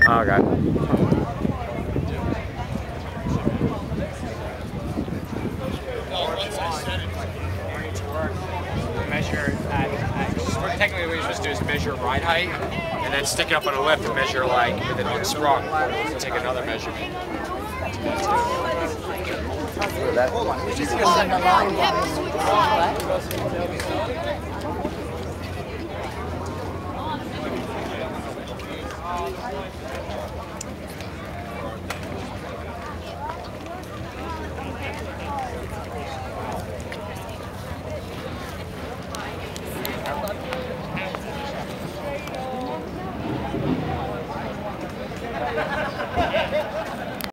Okay. Measure technically what you're supposed to do is measure ride height and then stick it up on a lift and measure like if it unsprung. So take another measurement.